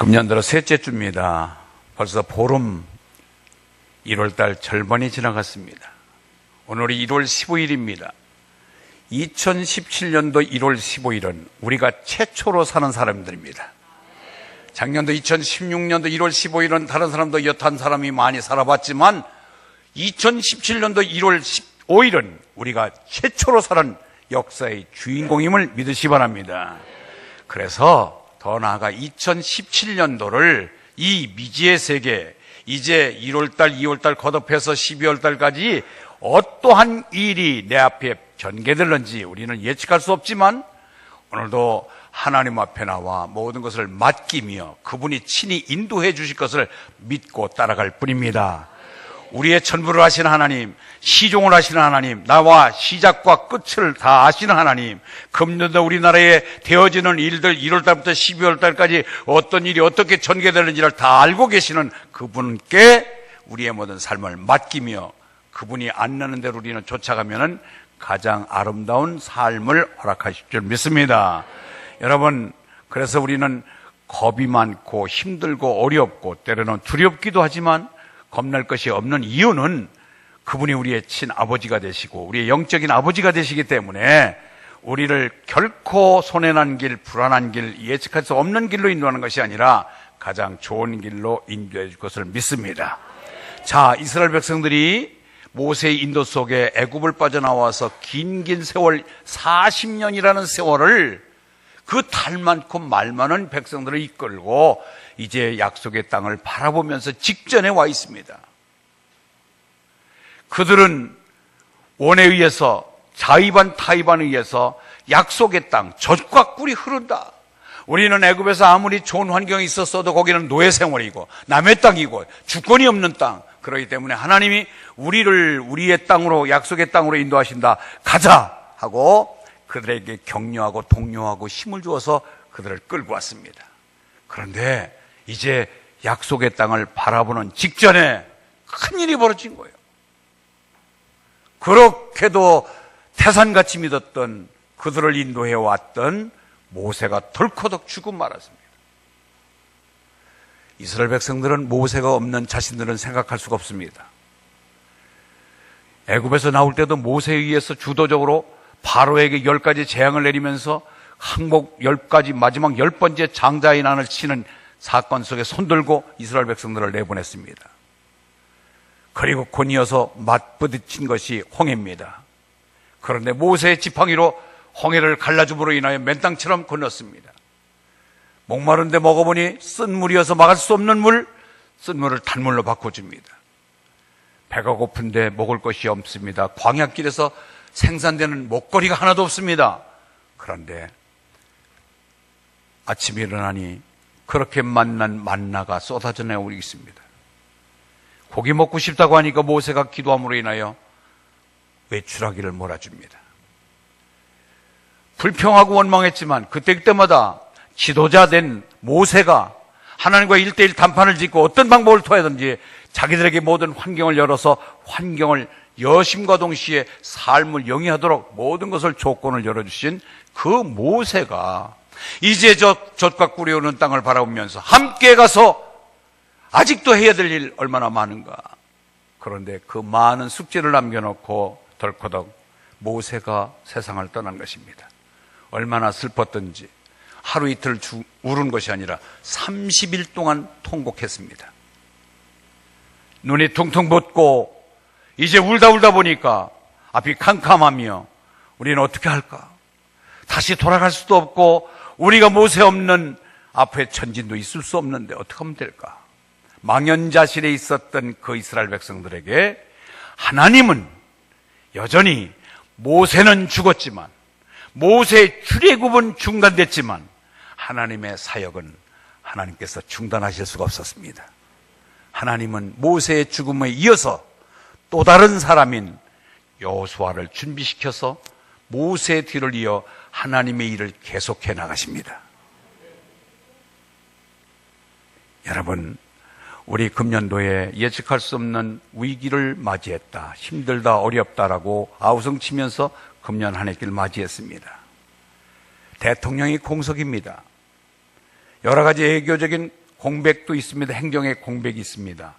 금년 들어 셋째 주입니다. 벌써 보름 1월달 절반이 지나갔습니다. 오늘이 1월 15일입니다. 2017년도 1월 15일은 우리가 최초로 사는 사람들입니다. 작년도 2016년도 1월 15일은 다른 사람도 여탄 사람이 많이 살아봤지만 2017년도 1월 15일은 우리가 최초로 사는 역사의 주인공임을 믿으시 바랍니다. 그래서 더 나아가 2017년도를 이 미지의 세계, 이제 1월달, 2월달 거듭해서 12월달까지 어떠한 일이 내 앞에 전개될는지 우리는 예측할 수 없지만 오늘도 하나님 앞에 나와 모든 것을 맡기며 그분이 친히 인도해 주실 것을 믿고 따라갈 뿐입니다. 우리의 전부를 아시는 하나님, 시종을 아시는 하나님, 나와 시작과 끝을 다 아시는 하나님, 금년도 우리나라에 되어지는 일들 1월달부터 12월달까지 어떤 일이 어떻게 전개되는지를 다 알고 계시는 그분께 우리의 모든 삶을 맡기며 그분이 안내는 대로 우리는 쫓아가면 가장 아름다운 삶을 허락하실 줄 믿습니다. 여러분, 그래서 우리는 겁이 많고 힘들고 어렵고 때로는 두렵기도 하지만 겁날 것이 없는 이유는 그분이 우리의 친아버지가 되시고 우리의 영적인 아버지가 되시기 때문에 우리를 결코 손해난 길, 불안한 길, 예측할 수 없는 길로 인도하는 것이 아니라 가장 좋은 길로 인도해 줄 것을 믿습니다. 자, 이스라엘 백성들이 모세의 인도 속에 애굽을 빠져나와서 긴 세월 40년이라는 세월을 그 달 많고 말 많은 백성들을 이끌고 이제 약속의 땅을 바라보면서 직전에 와 있습니다. 그들은 원에 의해서 자의반 타의반에 의해서 약속의 땅, 젖과 꿀이 흐른다. 우리는 애굽에서 아무리 좋은 환경이 있었어도 거기는 노예 생활이고 남의 땅이고 주권이 없는 땅. 그렇기 때문에 하나님이 우리를 우리의 땅으로 약속의 땅으로 인도하신다. 가자 하고 그들에게 격려하고 독려하고 힘을 주어서 그들을 끌고 왔습니다. 그런데 이제 약속의 땅을 바라보는 직전에 큰일이 벌어진 거예요. 그렇게도 태산같이 믿었던 그들을 인도해 왔던 모세가 덜커덕 죽고 말았습니다. 이스라엘 백성들은 모세가 없는 자신들은 생각할 수가 없습니다. 애굽에서 나올 때도 모세에 의해서 주도적으로 바로에게 10가지 재앙을 내리면서 항복 10가지 마지막 10번째 장자의 난을 치는 사건 속에 손들고 이스라엘 백성들을 내보냈습니다. 그리고 곧 이어서 맞부딪힌 것이 홍해입니다. 그런데 모세의 지팡이로 홍해를 갈라줌으로 인하여 맨땅처럼 건넜습니다. 목마른데 먹어보니 쓴 물이어서 막을 수 없는 물, 쓴 물을 단물로 바꿔줍니다. 배가 고픈데 먹을 것이 없습니다. 광야길에서 생산되는 먹거리가 하나도 없습니다. 그런데 아침에 일어나니 그렇게 만난 만나가 쏟아져 내오고 있습니다. 고기 먹고 싶다고 하니까 모세가 기도함으로 인하여 외출하기를 몰아줍니다. 불평하고 원망했지만 그때마다 지도자 된 모세가 하나님과 1:1 談판을 짓고 어떤 방법을 통하든지 자기들에게 모든 환경을 열어서 환경을 여심과 동시에 삶을 영위하도록 모든 것을 조건을 열어주신 그 모세가 이제 젖과 꿀이 오는 땅을 바라보면서 함께 가서 아직도 해야 될 일 얼마나 많은가. 그런데 그 많은 숙제를 남겨놓고 덜커덕 모세가 세상을 떠난 것입니다. 얼마나 슬펐던지 하루 이틀 울은 것이 아니라 30일 동안 통곡했습니다. 눈이 퉁퉁 붓고 이제 울다 보니까 앞이 캄캄하며 우리는 어떻게 할까? 다시 돌아갈 수도 없고 우리가 모세 없는 앞에 천진도 있을 수 없는데 어떻게 하면 될까? 망연자실에 있었던 그 이스라엘 백성들에게 하나님은 여전히 모세는 죽었지만 모세의 출애굽은 중단됐지만 하나님의 사역은 하나님께서 중단하실 수가 없었습니다. 하나님은 모세의 죽음에 이어서 또 다른 사람인 여호수아를 준비시켜서 모세의 뒤를 이어 하나님의 일을 계속해 나가십니다. 여러분, 우리 금년도에 예측할 수 없는 위기를 맞이했다, 힘들다, 어렵다라고 아우성치면서 금년 한 해길 맞이했습니다. 대통령이 공석입니다. 여러 가지 외교적인 공백도 있습니다. 행정의 공백이 있습니다.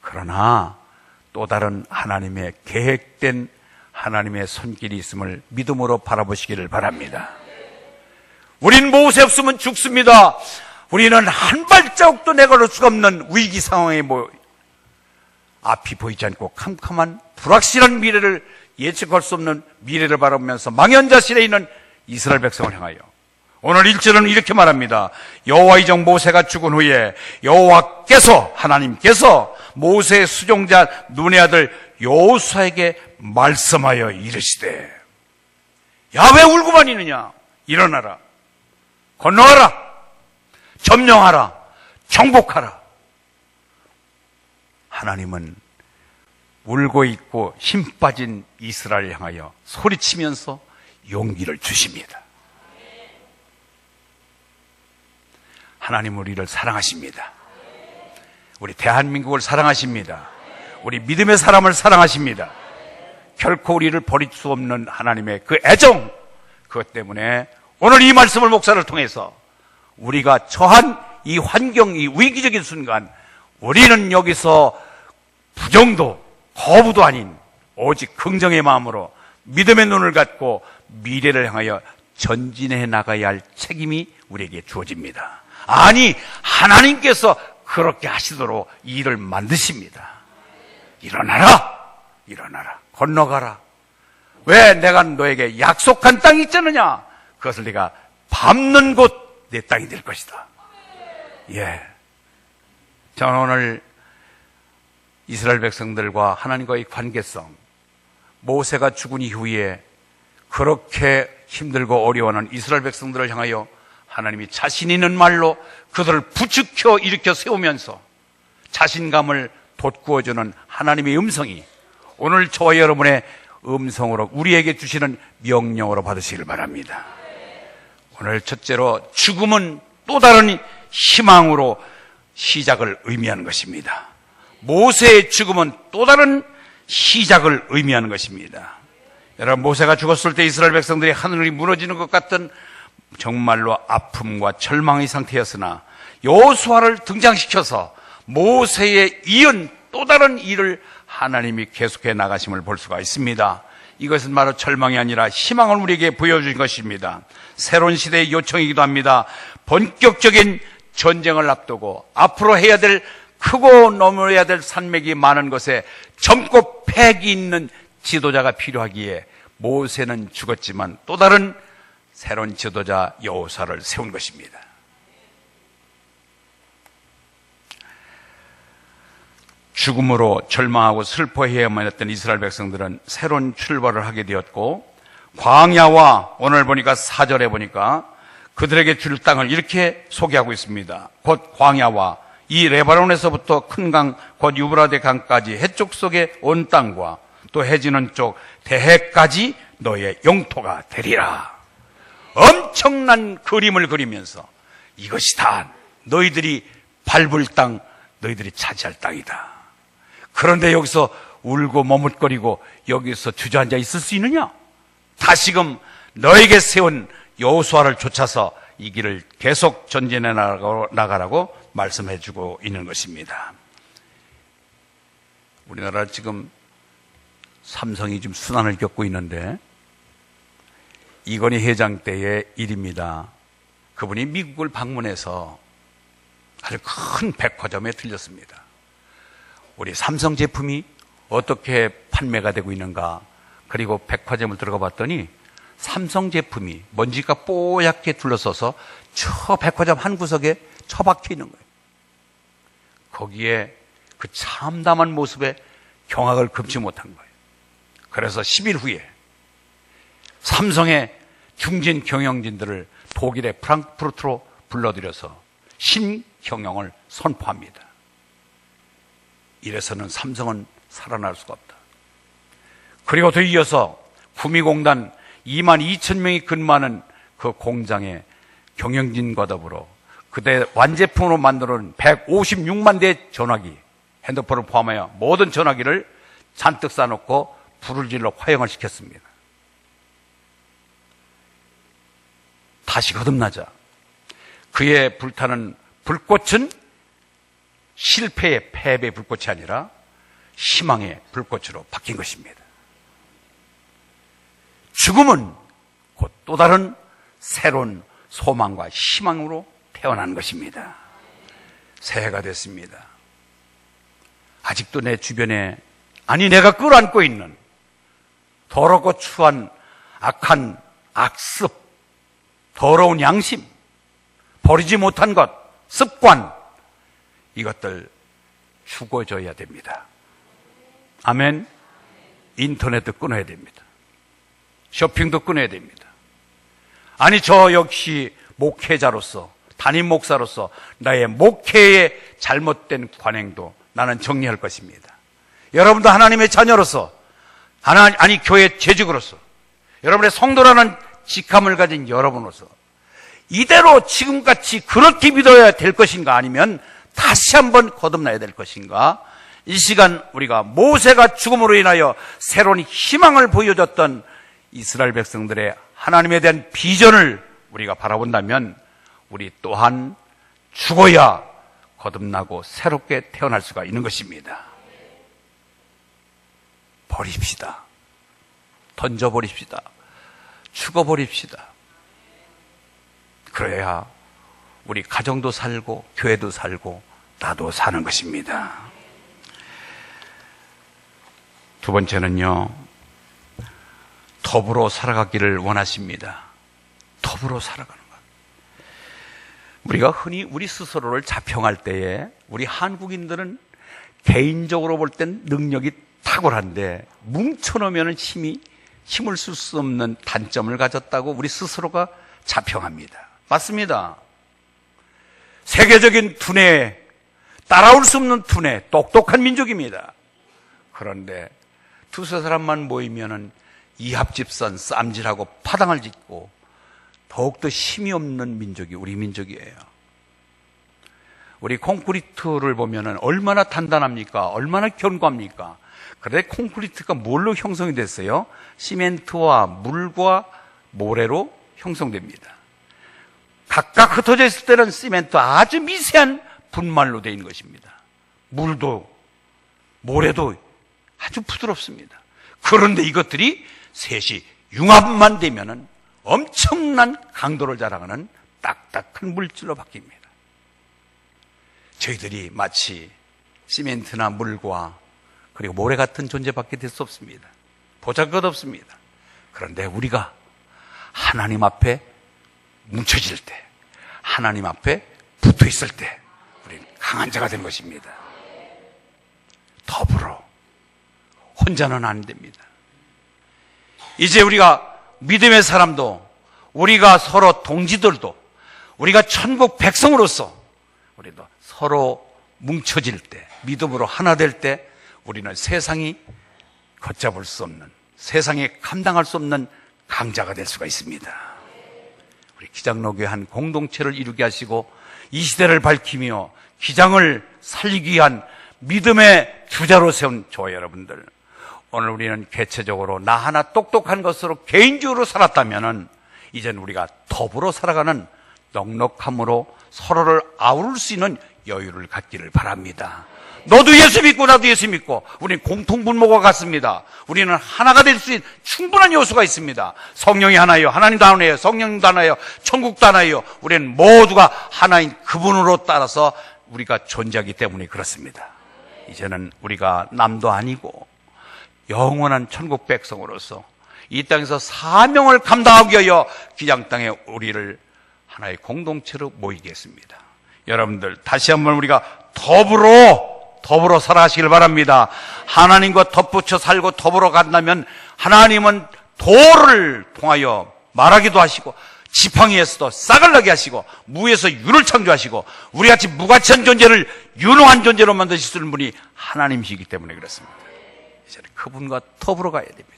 그러나 또 다른 하나님의 계획된 하나님의 손길이 있음을 믿음으로 바라보시기를 바랍니다. 우린 모세 없으면 죽습니다. 우리는 한 발자국도 내걸을 수가 없는 위기 상황에 앞이 보이지 않고 캄캄한 불확실한 미래를 예측할 수 없는 미래를 바라보면서 망연자실에 있는 이스라엘 백성을 향하여 오늘 1절은 이렇게 말합니다. 여호와의 종 모세가 죽은 후에 여호와께서 하나님께서 모세의 수종자 눈의 아들 여호수아에게 말씀하여 이르시되 야 왜 울고만 있느냐 일어나라 건너가라 점령하라 정복하라. 하나님은 울고 있고 힘 빠진 이스라엘을 향하여 소리치면서 용기를 주십니다. 하나님은 우리를 사랑하십니다. 우리 대한민국을 사랑하십니다. 우리 믿음의 사람을 사랑하십니다. 결코 우리를 버릴 수 없는 하나님의 그 애정, 그것 때문에 오늘 이 말씀을 목사를 통해서 우리가 처한 이 환경, 이 위기적인 순간 우리는 여기서 부정도 거부도 아닌 오직 긍정의 마음으로 믿음의 눈을 갖고 미래를 향하여 전진해 나가야 할 책임이 우리에게 주어집니다. 아니, 하나님께서 그렇게 하시도록 이 일을 만드십니다. 일어나라! 일어나라. 건너가라. 왜 내가 너에게 약속한 땅이 있잖느냐? 그것을 네가 밟는 곳 내 땅이 될 것이다. 예. 저는 오늘 이스라엘 백성들과 하나님과의 관계성, 모세가 죽은 이후에 그렇게 힘들고 어려워하는 이스라엘 백성들을 향하여 하나님이 자신 있는 말로 그들을 부추겨 일으켜 세우면서 자신감을 돋구어주는 하나님의 음성이 오늘 저와 여러분의 음성으로 우리에게 주시는 명령으로 받으시길 바랍니다. 오늘 첫째로 죽음은 또 다른 희망으로 시작을 의미하는 것입니다. 모세의 죽음은 또 다른 시작을 의미하는 것입니다. 여러분, 모세가 죽었을 때 이스라엘 백성들이 하늘이 무너지는 것 같던 정말로 아픔과 절망의 상태였으나 여호수아를 등장시켜서 모세에 이은 또 다른 일을 하나님이 계속해 나가심을 볼 수가 있습니다. 이것은 바로 절망이 아니라 희망을 우리에게 보여준 것입니다. 새로운 시대의 요청이기도 합니다. 본격적인 전쟁을 앞두고 앞으로 해야 될 크고 넘어야 될 산맥이 많은 것에 젊고 패기 있는 지도자가 필요하기에 모세는 죽었지만 또 다른 새로운 지도자 여호수아를 세운 것입니다. 죽음으로 절망하고 슬퍼해야만 했던 이스라엘 백성들은 새로운 출발을 하게 되었고, 광야와 오늘 보니까 4절에 보니까 그들에게 줄 땅을 이렇게 소개하고 있습니다. 곧 광야와 이 레바논에서부터 큰 강, 곧 유브라데 강까지 해쪽 속의 온 땅과 또 해지는 쪽 대해까지 너의 영토가 되리라. 엄청난 그림을 그리면서 이것이 다 너희들이 밟을 땅, 너희들이 차지할 땅이다. 그런데 여기서 울고 머뭇거리고 여기서 주저앉아 있을 수 있느냐? 다시금 너에게 세운 여호수아를 쫓아서 이 길을 계속 전진해 나가라고 말씀해주고 있는 것입니다. 우리나라 지금 삼성이 좀 순환을 겪고 있는데 이건희 회장 때의 일입니다. 그분이 미국을 방문해서 아주 큰 백화점에 들렸습니다. 우리 삼성 제품이 어떻게 판매가 되고 있는가, 그리고 백화점을 들어가 봤더니 삼성 제품이 먼지가 뽀얗게 둘러서서 저 백화점 한 구석에 처박혀 있는 거예요. 거기에 그 참담한 모습에 경악을 금치 못한 거예요. 그래서 10일 후에 삼성의 중진 경영진들을 독일의 프랑크푸르트로 불러들여서 신경영을 선포합니다. 이래서는 삼성은 살아날 수가 없다. 그리고 더 이어서 구미공단 22,000명이 근무하는 그 공장의 경영진과 더불어 그때 완제품으로 만들어낸 156만 대의 전화기, 핸드폰을 포함하여 모든 전화기를 잔뜩 싸놓고 불을 질러 화형을 시켰습니다. 다시 거듭나자 그의 불타는 불꽃은 실패의 패배의 불꽃이 아니라 희망의 불꽃으로 바뀐 것입니다. 죽음은 곧 또 다른 새로운 소망과 희망으로 태어난 것입니다. 새해가 됐습니다. 아직도 내 주변에, 아니 내가 끌어안고 있는 더럽고 추한 악한 악습, 더러운 양심, 버리지 못한 것, 습관, 이것들 죽어져야 됩니다. 아멘. 인터넷도 끊어야 됩니다. 쇼핑도 끊어야 됩니다. 아니 저 역시 목회자로서, 담임 목사로서 나의 목회의 잘못된 관행도 나는 정리할 것입니다. 여러분도 하나님의 자녀로서, 아니 교회 재직으로서, 여러분의 성도라는 직함을 가진 여러분으로서 이대로 지금같이 그렇게 믿어야 될 것인가, 아니면 다시 한번 거듭나야 될 것인가? 이 시간 우리가 모세가 죽음으로 인하여 새로운 희망을 보여줬던 이스라엘 백성들의 하나님에 대한 비전을 우리가 바라본다면 우리 또한 죽어야 거듭나고 새롭게 태어날 수가 있는 것입니다. 버립시다. 던져버립시다. 죽어버립시다. 그래야 우리 가정도 살고 교회도 살고 나도 사는 것입니다. 두 번째는요, 더불어 살아가기를 원하십니다. 더불어 살아가는 것. 우리가 흔히 우리 스스로를 자평할 때에 우리 한국인들은 개인적으로 볼 땐 능력이 탁월한데 뭉쳐놓으면 힘을 쓸 수 없는 단점을 가졌다고 우리 스스로가 자평합니다. 맞습니다. 세계적인 두뇌, 따라올 수 없는 두뇌, 똑똑한 민족입니다. 그런데 두세 사람만 모이면은 이합집산, 쌈질하고 파당을 짓고 더욱더 힘이 없는 민족이 우리 민족이에요. 우리 콘크리트를 보면은 얼마나 단단합니까? 얼마나 견고합니까? 그런데 콘크리트가 뭘로 형성이 됐어요? 시멘트와 물과 모래로 형성됩니다. 각각 흩어져 있을 때는 시멘트 아주 미세한 분말로 되어 있는 것입니다. 물도 모래도 아주 부드럽습니다. 그런데 이것들이 셋이 융합만 되면은 엄청난 강도를 자랑하는 딱딱한 물질로 바뀝니다. 저희들이 마치 시멘트나 물과 그리고 모래 같은 존재밖에 될 수 없습니다. 보잘것없습니다. 그런데 우리가 하나님 앞에 뭉쳐질 때, 하나님 앞에 붙어 있을 때 우리는 강한 자가 되는 것입니다. 더불어 혼자는 안 됩니다. 이제 우리가 믿음의 사람도, 우리가 서로 동지들도, 우리가 천국 백성으로서 우리도 서로 뭉쳐질 때, 믿음으로 하나 될 때 우리는 세상이 걷잡을 수 없는, 세상에 감당할 수 없는 강자가 될 수가 있습니다. 우리 기장로교회 한 공동체를 이루게 하시고 이 시대를 밝히며 기장을 살리기 위한 믿음의 주자로 세운 저와 여러분들, 오늘 우리는 개체적으로 나 하나 똑똑한 것으로 개인적으로 살았다면은 이제는 우리가 더불어 살아가는 넉넉함으로 서로를 아우를 수 있는 여유를 갖기를 바랍니다. 너도 예수 믿고 나도 예수 믿고 우리는 공통분모가 같습니다. 우리는 하나가 될 수 있는 충분한 요소가 있습니다. 성령이 하나예요. 하나님도 하나예요. 성령도 하나예요. 천국도 하나예요. 우리는 모두가 하나인 그분으로 따라서 우리가 존재하기 때문에 그렇습니다. 이제는 우리가 남도 아니고 영원한 천국 백성으로서 이 땅에서 사명을 감당하기 위하여 기장 땅에 우리를 하나의 공동체로 모이겠습니다. 여러분들 다시 한번 우리가 더불어 살아가시길 바랍니다. 하나님과 덧붙여 살고 더불어 간다면 하나님은 도를 통하여 말하기도 하시고 지팡이에서도 싹을 나게 하시고 무에서 유를 창조하시고 우리같이 무가치한 존재를 유능한 존재로 만드시는 분이 하나님이시기 때문에 그렇습니다. 이제는 그분과 더불어 가야 됩니다.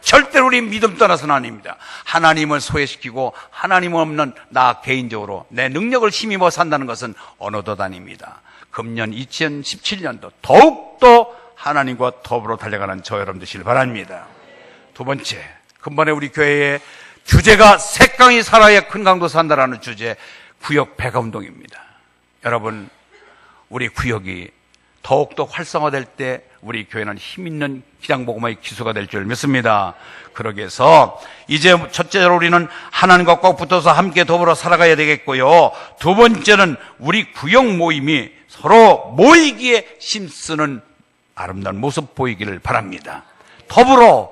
절대로 우리 믿음 떠나서는 아닙니다. 하나님을 소외시키고 하나님 없는 나 개인적으로 내 능력을 힘입어 산다는 것은 언어도 아닙니다. 금년 2017년도 더욱더 하나님과 더불어 달려가는 저 여러분 되시길 바랍니다. 두 번째, 근본에 우리 교회의 주제가 색강이 살아야 큰 강도 산다라는 주제, 구역 폐가운동입니다. 여러분, 우리 구역이 더욱더 활성화될 때 우리 교회는 힘있는 기량복음화의 기수가 될 줄 믿습니다. 그러기 위해서 이제 첫째로 우리는 하나님과 꼭 붙어서 함께 더불어 살아가야 되겠고요. 두 번째는 우리 구역 모임이 서로 모이기에 힘쓰는 아름다운 모습 보이기를 바랍니다. 더불어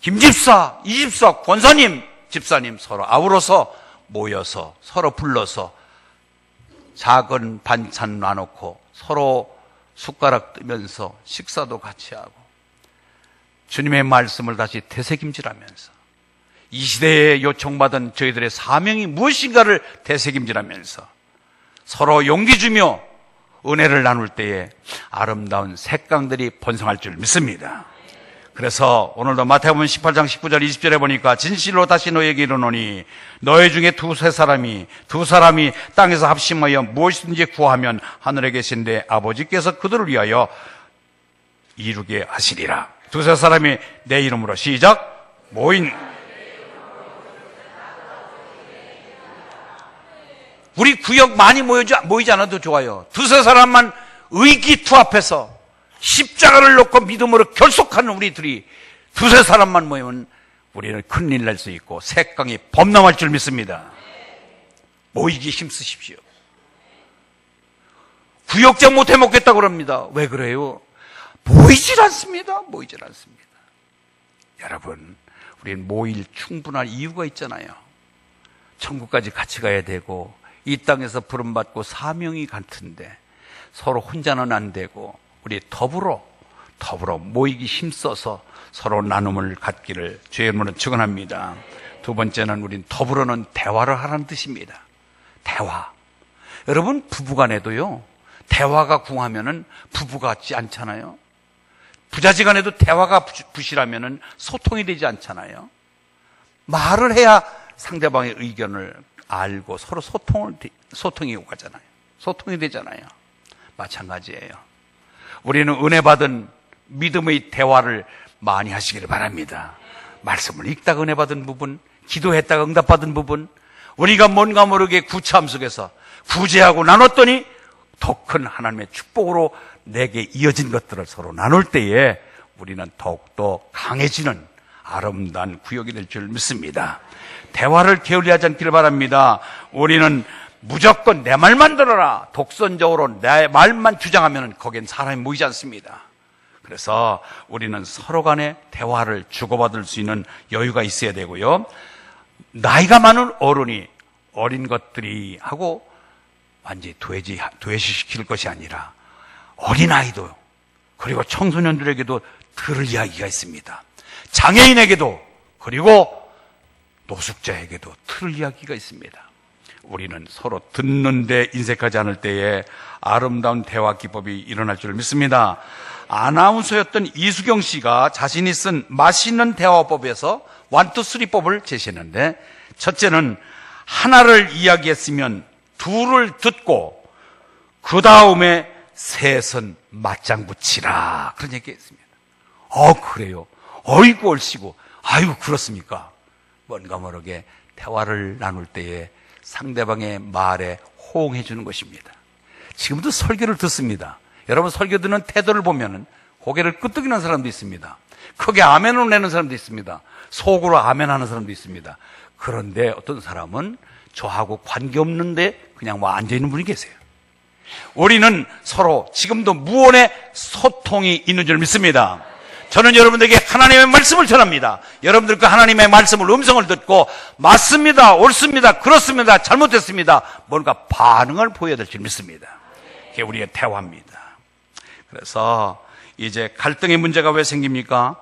김집사, 이집사, 권사님, 집사님 서로 아우러서 모여서 서로 불러서 작은 반찬 나놓고 서로 숟가락 뜨면서 식사도 같이 하고 주님의 말씀을 다시 되새김질하면서 이 시대에 요청받은 저희들의 사명이 무엇인가를 되새김질하면서 서로 용기 주며 은혜를 나눌 때에 아름다운 색강들이 번성할 줄 믿습니다. 그래서 오늘도 마태복음 18장 19절 20절에 보니까 진실로 다시 너에게 이르노니 너희 중에 두 사람이 땅에서 합심하여 무엇이든지 구하면 하늘에 계신 내 아버지께서 그들을 위하여 이루게 하시리라. 두세 사람이 내 이름으로 시작 모인. 우리 구역 많이 모이지 않아도 좋아요. 두세 사람만 의기투합해서 십자가를 놓고 믿음으로 결속하는 우리들이 두세 사람만 모이면 우리는 큰일 날 수 있고 색강이 범람할 줄 믿습니다. 모이기 힘쓰십시오. 구역장 못 해먹겠다고 그럽니다. 왜 그래요? 모이질 않습니다. 여러분, 우리는 모일 충분한 이유가 있잖아요. 천국까지 같이 가야 되고 이 땅에서 부름받고 사명이 같은데 서로 혼자는 안 되고 우리 더불어 모이기 힘써서 서로 나눔을 갖기를 주의 이름으로 축원합니다. 두 번째는 우린 더불어는 대화를 하라는 뜻입니다. 대화. 여러분, 부부간에도요, 대화가 궁하면은 부부 같지 않잖아요. 부자지간에도 대화가 부실하면은 소통이 되지 않잖아요. 말을 해야 상대방의 의견을 알고 서로 소통이 오가잖아요. 소통이 되잖아요. 마찬가지예요. 우리는 은혜 받은 믿음의 대화를 많이 하시기를 바랍니다. 말씀을 읽다가 은혜 받은 부분, 기도했다가 응답받은 부분, 우리가 뭔가 모르게 구참 속에서 구제하고 나눴더니 더 큰 하나님의 축복으로 내게 이어진 것들을 서로 나눌 때에 우리는 더욱더 강해지는 아름다운 구역이 될 줄 믿습니다. 대화를 게을리하지 않기를 바랍니다. 우리는 무조건 내 말만 들어라, 독선적으로 내 말만 주장하면 거기엔 사람이 모이지 않습니다. 그래서 우리는 서로 간에 대화를 주고받을 수 있는 여유가 있어야 되고요. 나이가 많은 어른이 어린 것들이 하고 완전히 도외시시킬 것이 아니라 어린아이도 그리고 청소년들에게도 들을 이야기가 있습니다. 장애인에게도 그리고 노숙자에게도 들을 이야기가 있습니다. 우리는 서로 듣는 데 인색하지 않을 때에 아름다운 대화 기법이 일어날 줄 믿습니다. 아나운서였던 이수경 씨가 자신이 쓴 맛있는 대화법에서 1, 2, 3법을 제시했는데, 첫째는 하나를 이야기했으면 둘을 듣고 그 다음에 셋은 맞장 붙이라, 그런 얘기했습니다. 그래요? 어이구 얼씨구, 아이고 그렇습니까? 뭔가 모르게 대화를 나눌 때에 상대방의 말에 호응해 주는 것입니다. 지금도 설교를 듣습니다. 여러분, 설교 듣는 태도를 보면 고개를 끄덕이는 사람도 있습니다. 크게 아멘을 내는 사람도 있습니다. 속으로 아멘하는 사람도 있습니다. 그런데 어떤 사람은 저하고 관계없는데 그냥 앉아있는 분이 계세요. 우리는 서로 지금도 무언의 소통이 있는 줄 믿습니다. 저는 여러분들에게 하나님의 말씀을 전합니다. 여러분들 그 하나님의 말씀을 음성을 듣고 맞습니다, 옳습니다, 그렇습니다, 잘못됐습니다, 뭔가 반응을 보여야 될 줄 믿습니다. 그게 우리의 대화입니다. 그래서 이제 갈등의 문제가 왜 생깁니까?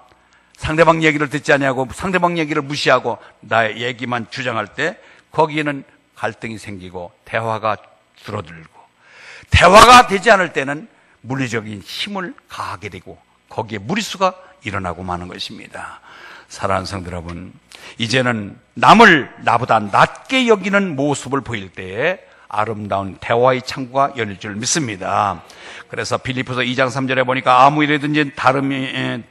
상대방 얘기를 듣지 아니하고 상대방 얘기를 무시하고 나의 얘기만 주장할 때 거기에는 갈등이 생기고 대화가 줄어들고, 대화가 되지 않을 때는 물리적인 힘을 가하게 되고 거기에 무리수가 일어나고 마는 것입니다. 사랑하는 성도 여러분, 이제는 남을 나보다 낮게 여기는 모습을 보일 때에 아름다운 대화의 창구가 열릴 줄 믿습니다. 그래서 빌립보서 2장 3절에 보니까 아무 일이든지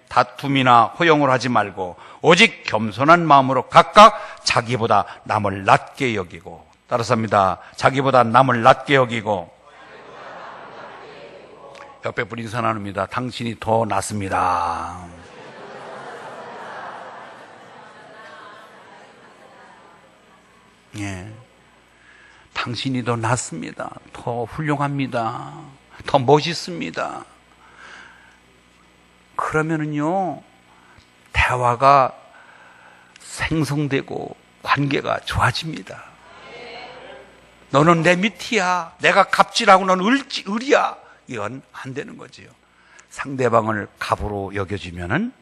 다툼이나 허용을 하지 말고 오직 겸손한 마음으로 각각 자기보다 남을 낮게 여기고, 따라서 합니다. 자기보다 남을 낮게 여기고 옆에 분 인사 나눕니다. 당신이 더 낫습니다. 예. 당신이 더 낫습니다. 더 훌륭합니다. 더 멋있습니다. 그러면은요, 대화가 생성되고 관계가 좋아집니다. 너는 내 밑이야. 내가 갑질하고 너는 을이야. 이건 안 되는 거지요. 상대방을 갑으로 여겨주면은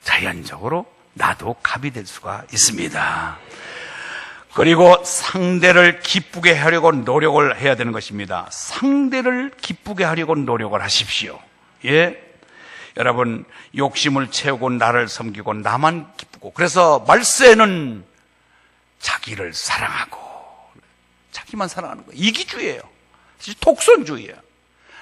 자연적으로 나도 갑이 될 수가 있습니다. 그리고 상대를 기쁘게 하려고 노력을 해야 되는 것입니다. 상대를 기쁘게 하려고 노력을 하십시오. 예. 여러분, 욕심을 채우고 나를 섬기고 나만 기쁘고, 그래서 말세는 자기를 사랑하고 자기만 사랑하는 거예요. 이기주의예요. 독선주의예요.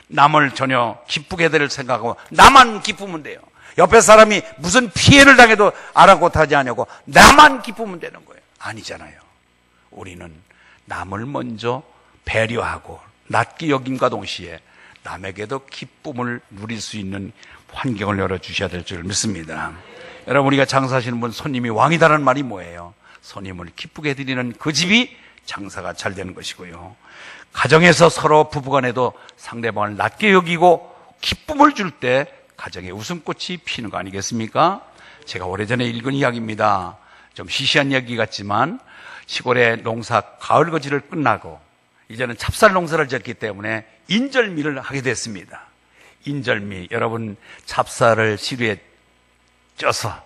남을 전혀 기쁘게 해드릴 생각하고 나만 기쁘면 돼요. 옆에 사람이 무슨 피해를 당해도 아랑곳하지 않냐고 나만 기쁘면 되는 거예요. 아니잖아요. 우리는 남을 먼저 배려하고 낮게 여김과 동시에 남에게도 기쁨을 누릴 수 있는 환경을 열어주셔야 될 줄 믿습니다. 여러분, 우리가 장사하시는 분 손님이 왕이다라는 말이 뭐예요? 손님을 기쁘게 해드리는 그 집이 장사가 잘 되는 것이고요. 가정에서 서로 부부간에도 상대방을 낮게 여기고 기쁨을 줄 때 가정에 웃음꽃이 피는 거 아니겠습니까? 제가 오래전에 읽은 이야기입니다. 좀 시시한 이야기 같지만 시골의 농사 가을 거지를 끝나고 이제는 찹쌀 농사를 짓기 때문에 인절미를 하게 됐습니다. 인절미, 여러분, 찹쌀을 시루에 쪄서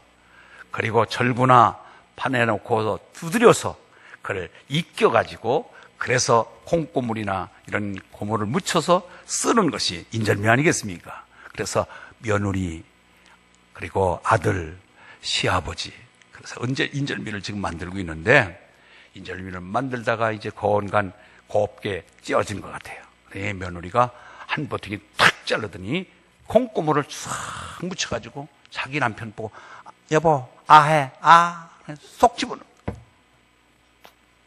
그리고 절구나 판에 놓고 두드려서 그걸 익혀가지고 그래서 콩고물이나 이런 고물을 묻혀서 쓰는 것이 인절미 아니겠습니까? 그래서 며느리, 그리고 아들, 시아버지, 그래서 언제 인절미를 지금 만들고 있는데, 인절미를 만들다가 이제 건간 곱게 찌어진 것 같아요. 네, 며느리가 한 버티기 탁 자르더니 콩고물을 싹 묻혀가지고 자기 남편 보고, 여보, 아해, 쏙 집어넣어.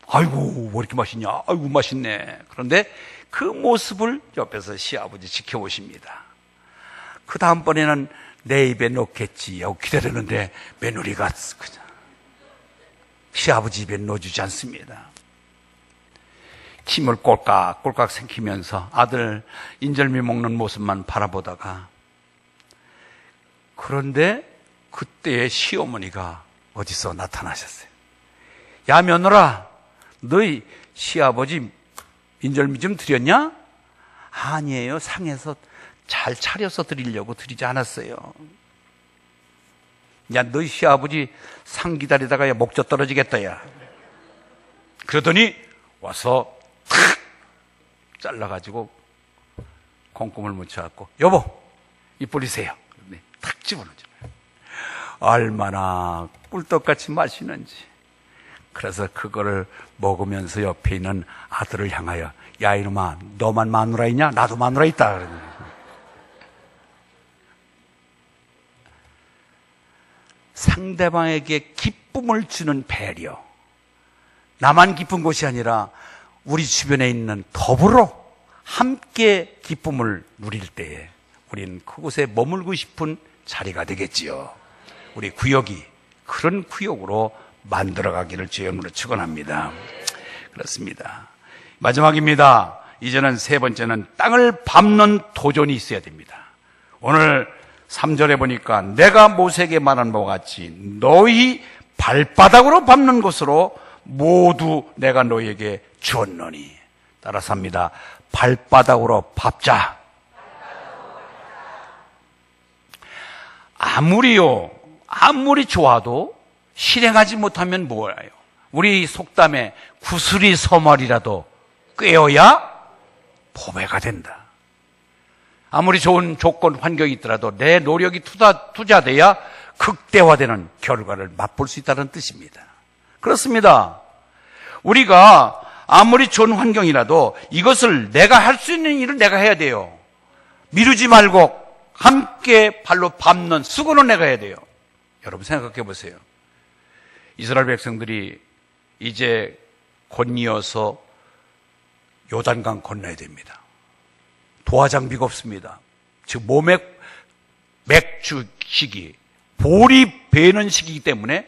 아이고, 왜 이렇게 맛있냐? 아이고, 맛있네. 그런데 그 모습을 옆에서 시아버지 지켜보십니다. 그 다음번에는 내 입에 넣겠지 하고 기다렸는데 며느리가 그냥 시아버지 입에 넣어주지 않습니다. 침을 꼴깍꼴깍 삼키면서 아들 인절미 먹는 모습만 바라보다가, 그런데 그때의 시어머니가 어디서 나타나셨어요. 야, 며느라, 너희 시아버지 인절미 좀 드렸냐? 아니에요. 상해서 잘 차려서 드리려고 드리지 않았어요. 야, 너희 시아버지 상 기다리다가 야, 목젖 떨어지겠다, 야. 그러더니 와서 탁 잘라가지고 콩고물 묻혀갖고, 여보, 이 뿌리세요. 탁 집어넣어줘요. 얼마나 꿀떡같이 맛있는지. 그래서 그거를 먹으면서 옆에 있는 아들을 향하여, 야, 이놈아, 너만 마누라 있냐? 나도 마누라 있다. 상대방에게 기쁨을 주는 배려. 나만 기쁜 것이 아니라 우리 주변에 있는 더불어 함께 기쁨을 누릴 때에 우리는 그곳에 머물고 싶은 자리가 되겠지요. 우리 구역이 그런 구역으로 만들어가기를 주의 이름으로 축원합니다. 그렇습니다. 마지막입니다. 이제는 세 번째는 땅을 밟는 도전이 있어야 됩니다. 오늘 3절에 보니까 내가 모세에게 말한 바와 같이 너희 발바닥으로 밟는 것으로 모두 내가 너희에게 주었노니. 따라서 합니다. 발바닥으로 밟자. 아무리 좋아도 실행하지 못하면 뭐예요? 우리 속담에 구슬이 서말이라도 꿰어야 보배가 된다. 아무리 좋은 조건, 환경이 있더라도 내 노력이 투자돼야 극대화되는 결과를 맛볼 수 있다는 뜻입니다. 그렇습니다. 우리가 아무리 좋은 환경이라도 이것을 내가 할 수 있는 일을 내가 해야 돼요. 미루지 말고 함께 발로 밟는 수고는 내가 해야 돼요. 여러분 생각해 보세요. 이스라엘 백성들이 이제 곧이어서 요단강 건너야 됩니다. 도하 장비가 없습니다. 즉 맥주 시기, 볼이 배는 시기이기 때문에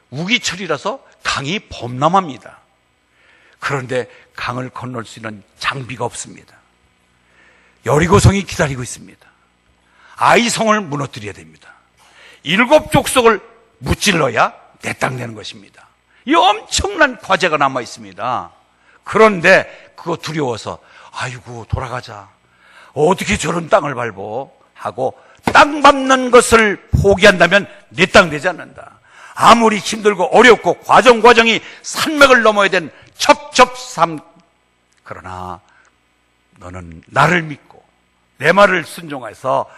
우기철이라서 강이 범람합니다. 그런데 강을 건널 수 있는 장비가 없습니다. 여리고성이 기다리고 있습니다. 아이성을 무너뜨려야 됩니다. 7 족속을 무찔러야 내 땅 되는 것입니다. 이 엄청난 과제가 남아 있습니다. 그런데 그거 두려워서 아이고 돌아가자, 어떻게 저런 땅을 밟어 하고 땅 밟는 것을 포기한다면 내 땅 되지 않는다. 아무리 힘들고 어렵고 과정이 산맥을 넘어야 된 첩첩산, 그러나 너는 나를 믿고 내 말을 순종해서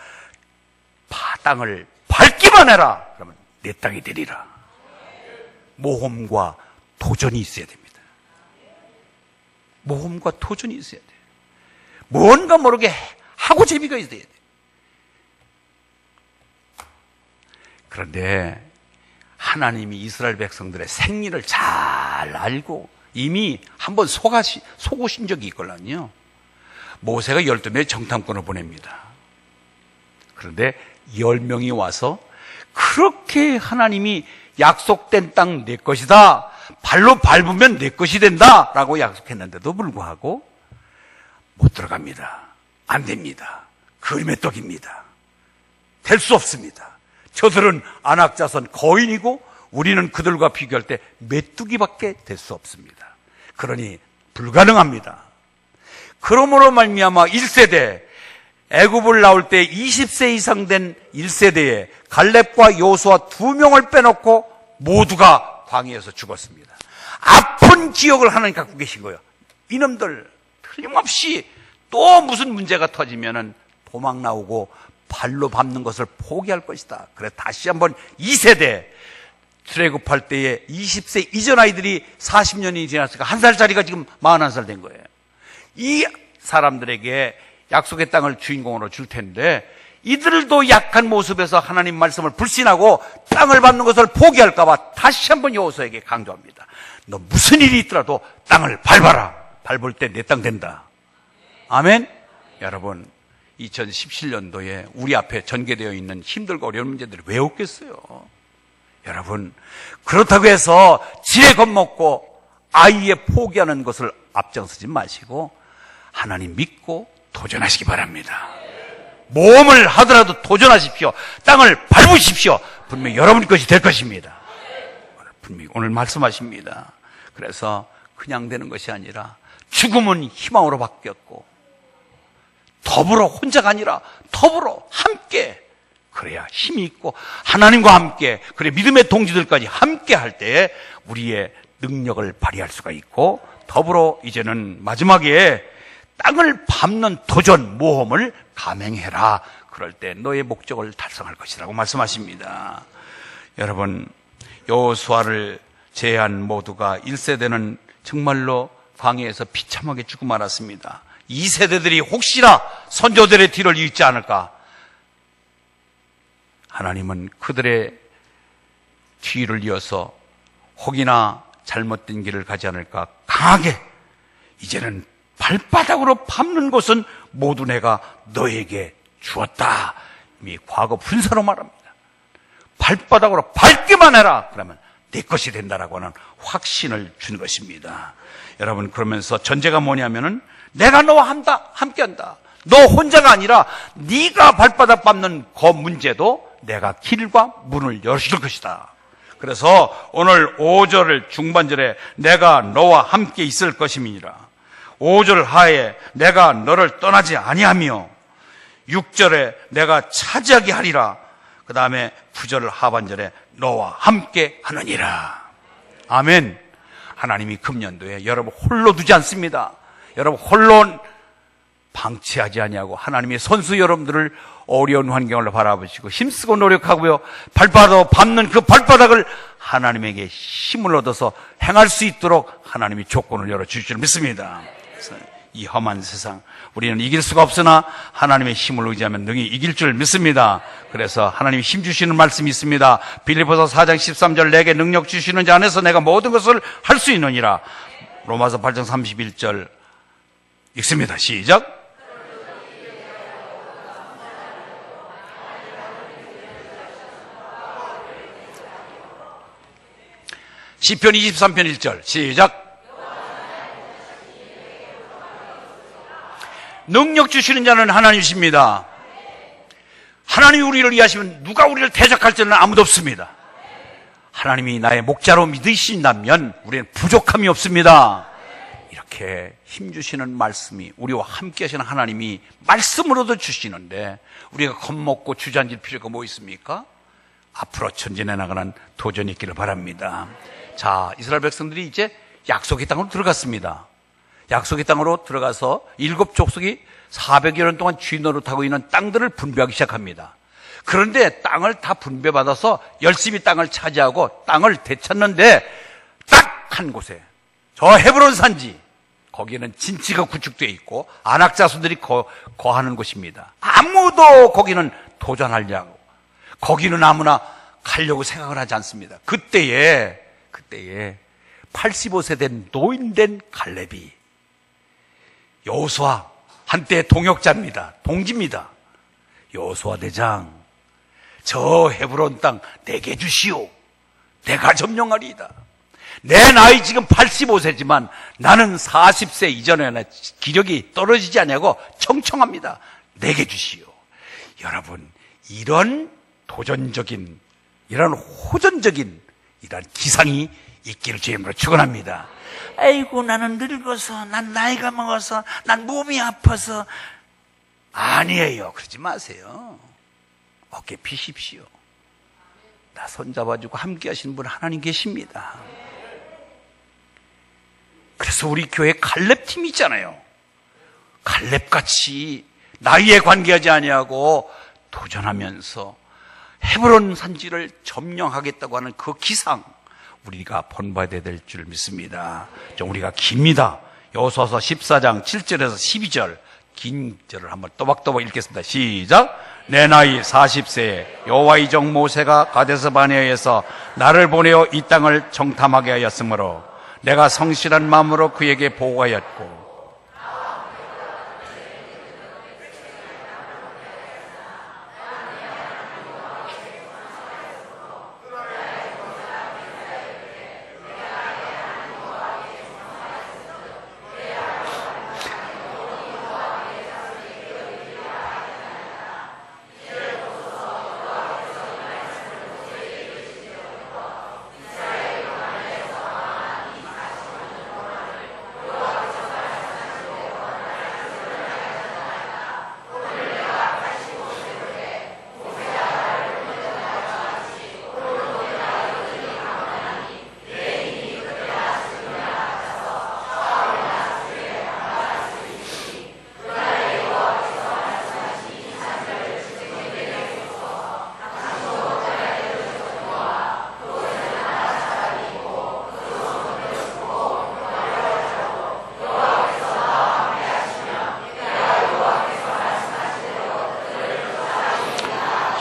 땅을 밟기만 해라. 그러면 내 땅이 되리라. 모험과 도전이 있어야 됩니다. 모험과 도전이 있어야 돼요. 뭔가 모르게 하고 재미가 있어야 돼요. 그런데 하나님이 이스라엘 백성들의 생리를 잘 알고 이미 한번 속으신 적이 있걸랑요. 모세가 12명의 정탐꾼을 보냅니다. 그런데 10명이 와서 그렇게 하나님이 약속된 땅 내 것이다, 발로 밟으면 내 것이 된다 라고 약속했는데도 불구하고 못 들어갑니다. 안 됩니다. 그림의 떡입니다. 될 수 없습니다. 저들은 안악자선 거인이고 우리는 그들과 비교할 때 메뚜기밖에 될 수 없습니다. 그러니 불가능합니다. 그러므로 말미암아 1세대, 애굽을 나올 때 20세 이상 된 1세대에 갈렙과 요수아 2명을 빼놓고 모두가 광야에서 죽었습니다. 아픈 기억을 하나님 갖고 계신 거예요. 이놈들 틀림없이 또 무슨 문제가 터지면은 도망 나오고 발로 밟는 것을 포기할 것이다. 그래 다시 한번 2세대 출애굽할 때에 20세 이전 아이들이 40년이 지났으니까 1살짜리가 지금 41살 된 거예요. 이 사람들에게 약속의 땅을 주인공으로 줄 텐데 이들도 약한 모습에서 하나님 말씀을 불신하고 땅을 밟는 것을 포기할까 봐 다시 한번 여호수아에게 강조합니다. 너 무슨 일이 있더라도 땅을 밟아라. 밟을 때 내 땅 된다. 아멘. 여러분, 2017년도에 우리 앞에 전개되어 있는 힘들고 어려운 문제들이 왜 없겠어요? 여러분, 그렇다고 해서 지레 겁먹고 아이에 포기하는 것을 앞장서지 마시고 하나님 믿고 도전하시기 바랍니다. 모험을 하더라도 도전하십시오. 땅을 밟으십시오. 분명히 여러분 것이 될 것입니다. 분명히 오늘 말씀하십니다. 그래서 그냥 되는 것이 아니라 죽음은 희망으로 바뀌었고 더불어 혼자가 아니라 더불어 함께, 그래야 힘이 있고 하나님과 함께, 그래 믿음의 동지들까지 함께 할 때에 우리의 능력을 발휘할 수가 있고 더불어 이제는 마지막에 땅을 밟는 도전, 모험을 감행해라. 그럴 때 너의 목적을 달성할 것이라고 말씀하십니다. 여러분, 여호수아를 제외한 모두가 1세대는 정말로 광야에서 비참하게 죽고 말았습니다. 2세대들이 혹시나 선조들의 뒤를 잇지 않을까? 하나님은 그들의 뒤를 이어서 혹이나 잘못된 길을 가지 않을까 강하게 이제는 발바닥으로 밟는 것은 모두 내가 너에게 주었다. 이미 과거 분사로 말합니다. 발바닥으로 밟기만 해라. 그러면 내 것이 된다라고 하는 확신을 준 것입니다. 여러분, 그러면서 전제가 뭐냐면은 내가 너와 함께한다. 너 혼자가 아니라 네가 발바닥 밟는 그 문제도 내가 길과 문을 열어줄 것이다. 그래서 오늘 5절 중반절에 내가 너와 함께 있을 것임이니라. 5절 하에 내가 너를 떠나지 아니하며 6절에 내가 차지하게 하리라. 그 다음에 9절 하반절에 너와 함께 하느니라. 아멘. 하나님이 금년도에 여러분 홀로 두지 않습니다. 여러분 홀로 방치하지 아니하고 하나님의 선수 여러분들을 어려운 환경을 바라보시고 힘쓰고 노력하고요, 발바닥 밟는 그 발바닥을 하나님에게 힘을 얻어서 행할 수 있도록 하나님이 조건을 열어주실 줄 믿습니다. 이 험한 세상 우리는 이길 수가 없으나 하나님의 힘을 의지하면 능히 이길 줄 믿습니다. 그래서 하나님이 힘 주시는 말씀이 있습니다. 빌립보서 4장 13절 내게 능력 주시는 자 안에서 내가 모든 것을 할 수 있느니라. 로마서 8장 31절 읽습니다. 시작. 시편 23편 1절 시작. 능력 주시는 자는 하나님이십니다. 하나님이 우리를 위하시면 누가 우리를 대적할 자는 아무도 없습니다. 하나님이 나의 목자로 믿으신다면 우리는 부족함이 없습니다. 이렇게 힘주시는 말씀이, 우리와 함께 하시는 하나님이 말씀으로도 주시는데 우리가 겁먹고 주저앉을 필요가 뭐 있습니까? 앞으로 전진해 나가는 도전이 있기를 바랍니다. 자, 이스라엘 백성들이 이제 약속의 땅으로 들어갔습니다. 약속의 땅으로 들어가서 7족속이 400여 년 동안 쥐 노릇하고 있는 땅들을 분배하기 시작합니다. 그런데 땅을 다 분배받아서 열심히 땅을 차지하고 땅을 되찾는데 딱 한 곳에, 저 헤브론 산지, 거기에는 진치가 구축되어 있고 아낙 자손들이 거하는 곳입니다. 아무도 거기는 도전하려고, 거기는 아무나 가려고 생각을 하지 않습니다. 그때에 85세 된 노인된 갈렙이, 여호수아, 한때 동역자입니다. 동지입니다. 여호수아 대장, 저 헤브론 땅 내게 주시오. 내가 점령하리이다. 내 나이 지금 85세지만 나는 40세 이전에는 기력이 떨어지지 않냐고 청청합니다. 내게 주시오. 여러분, 이런 도전적인, 이런 호전적인 이런 기상이 있기를 주님으로 축원합니다. 아이고, 나는 늙어서, 난 나이가 먹어서, 난 몸이 아파서. 아니에요. 그러지 마세요. 어깨 피십시오. 나 손잡아주고 함께 하시는 분 하나님 계십니다. 그래서 우리 교회 갈렙팀이 있잖아요. 갈렙같이 나이에 관계하지 아니하고 도전하면서 헤브론 산지를 점령하겠다고 하는 그 기상, 우리가 본받아야 될 줄 믿습니다. 좀 우리가 깁니다. 여호수아서 14장 7절에서 12절 긴 절을 한번 또박또박 읽겠습니다. 시작. 내 나이 40세에 여호와의 종 모세가 가데스 바네아에서 나를 보내어 이 땅을 정탐하게 하였으므로 내가 성실한 마음으로 그에게 보고하였고,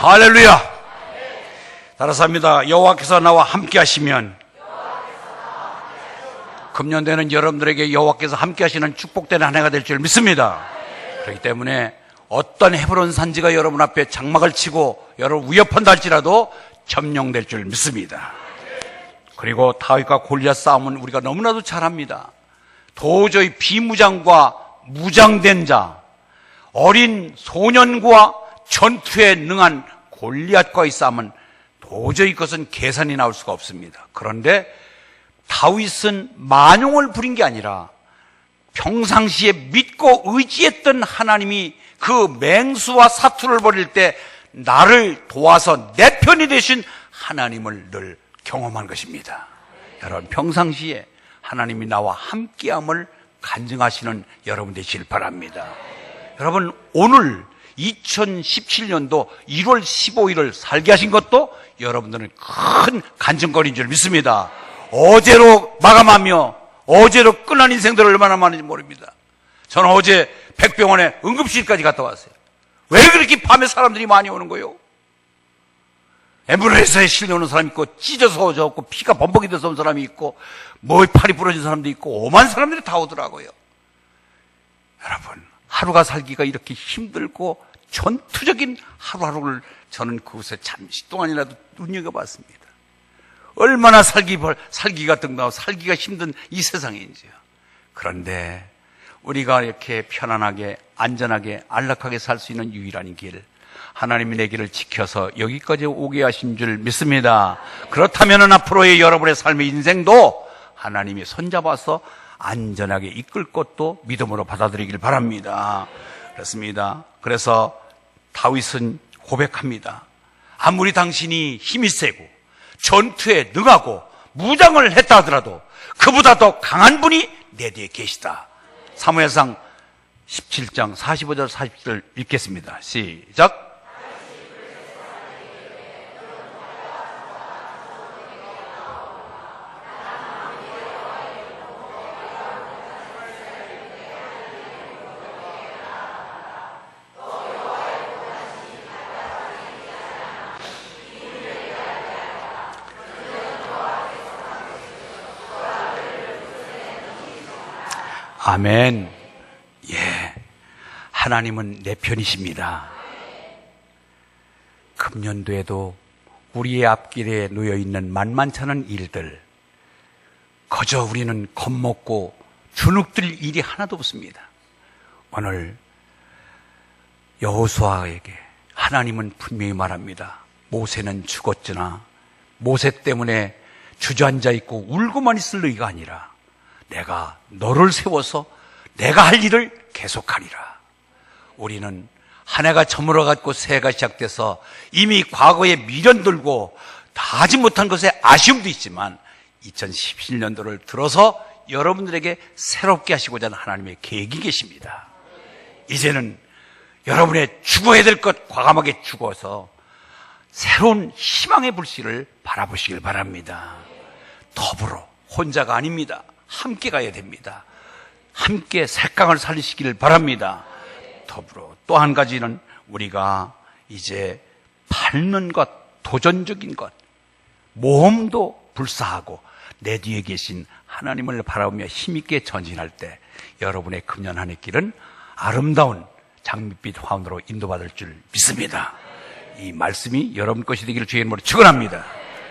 할렐루야. 따라서 합니다. 여호와께서 나와 함께 하시면, 금년대는 여러분들에게 여호와께서 함께 하시는 축복되는 한 해가 될 줄 믿습니다. 그렇기 때문에 어떤 헤브론 산지가 여러분 앞에 장막을 치고 여러분 위협한다 할지라도 점령될 줄 믿습니다. 그리고 다윗과 골리앗 싸움은 우리가 너무나도 잘합니다. 도저히 비무장과 무장된 자, 어린 소년과 전투에 능한 골리앗과의 싸움은 도저히 그것은 계산이 나올 수가 없습니다. 그런데 다윗은 만용을 부린 게 아니라 평상시에 믿고 의지했던 하나님이 그 맹수와 사투를 벌일 때 나를 도와서 내 편이 되신 하나님을 늘 경험한 것입니다. 여러분, 평상시에 하나님이 나와 함께함을 간증하시는 여러분 되시길 바랍니다. 여러분, 오늘 2017년도 1월 15일을 살게 하신 것도 여러분들은 큰 간증거리인 줄 믿습니다. 어제로 마감하며 어제로 끝난 인생들 얼마나 많은지 모릅니다. 저는 어제 백병원에 응급실까지 갔다 왔어요. 왜 그렇게 밤에 사람들이 많이 오는 거예요? 앰뷸런스에 실려오는 사람이 있고, 찢어서 오고 피가 범벅이 돼서 온 사람이 있고, 팔이 부러진 사람도 있고, 오만 사람들이 다 오더라고요. 여러분, 하루가 살기가 이렇게 힘들고 전투적인 하루하루를 저는 그곳에 잠시 동안이라도 눈여겨봤습니다. 얼마나 살기가 등나고 살기가 힘든 이 세상인지요. 그런데 우리가 이렇게 편안하게 안전하게 안락하게 살 수 있는 유일한 길, 하나님이 내 길을 지켜서 여기까지 오게 하신 줄 믿습니다. 그렇다면 앞으로의 여러분의 삶의 인생도 하나님이 손잡아서 안전하게 이끌 것도 믿음으로 받아들이길 바랍니다. 그렇습니다. 그래서 다윗은 고백합니다. 아무리 당신이 힘이 세고 전투에 능하고 무장을 했다 하더라도 그보다 더 강한 분이 내 뒤에 계시다. 사무엘상 17장 45절 40절 읽겠습니다. 시작. 아멘. 예. 하나님은 내 편이십니다. 금년도에도 우리의 앞길에 놓여있는 만만찮은 일들, 그저 우리는 겁먹고 주눅들 일이 하나도 없습니다. 오늘 여호수아에게 하나님은 분명히 말합니다. 모세는 죽었으나 모세 때문에 주저앉아 있고 울고만 있을 너희가 아니라 내가 너를 세워서 내가 할 일을 계속하리라. 우리는 한 해가 저물어갔고 새해가 시작돼서 이미 과거에 미련 들고 다 하지 못한 것에 아쉬움도 있지만 2017년도를 들어서 여러분들에게 새롭게 하시고자 하는 하나님의 계획이 계십니다. 이제는 여러분의 죽어야 될 것 과감하게 죽어서 새로운 희망의 불씨를 바라보시길 바랍니다. 더불어 혼자가 아닙니다. 함께 가야 됩니다. 함께 색강을 살리시기를 바랍니다. 더불어 또 한 가지는 우리가 이제 밟는 것, 도전적인 것, 모험도 불사하고 내 뒤에 계신 하나님을 바라보며 힘있게 전진할 때 여러분의 금년 한 해 길은 아름다운 장밋빛 화운으로 인도받을 줄 믿습니다. 이 말씀이 여러분 것이 되기를 주의 이름으로 축원합니다.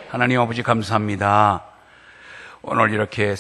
하나님 아버지 감사합니다. 오늘 이렇게